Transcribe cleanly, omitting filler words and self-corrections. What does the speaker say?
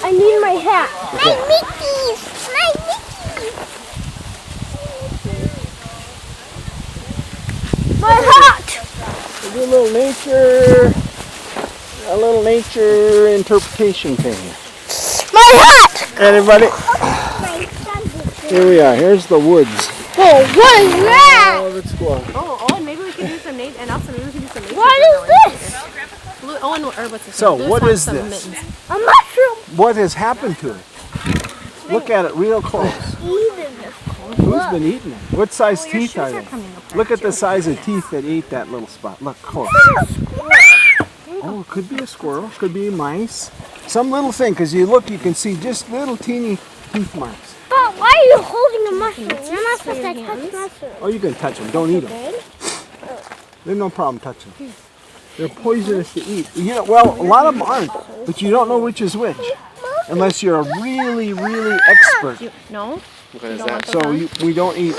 I need my hat. My Mickey's! My Mickey's! My hat! We do a little nature interpretation thing. My hat! Anybody? My son. Here we are. Here's the woods. Whoa, what is that? Oh, let's go on. Oh, and maybe we can do some nature, and also maybe we can do some nature. What is this? What's this? So, Lewis what wants is some this? mittens. A mushroom. What has happened to it? Look at it real close. Who's been eating it? What size teeth are they? Look at the size of teeth that ate that little spot. Look close. Oh, it could be a squirrel. Could be mice. Some little thing, because you look, you can see just little teeny teeth marks. But why are you holding a mushroom? You're not supposed to touch mushrooms. Oh, you can touch them. Don't eat them. There's no problem touching them. They're poisonous to eat. You know, well, a lot of them aren't, but you don't know which is which unless you're a really, really expert. No? So we don't eat.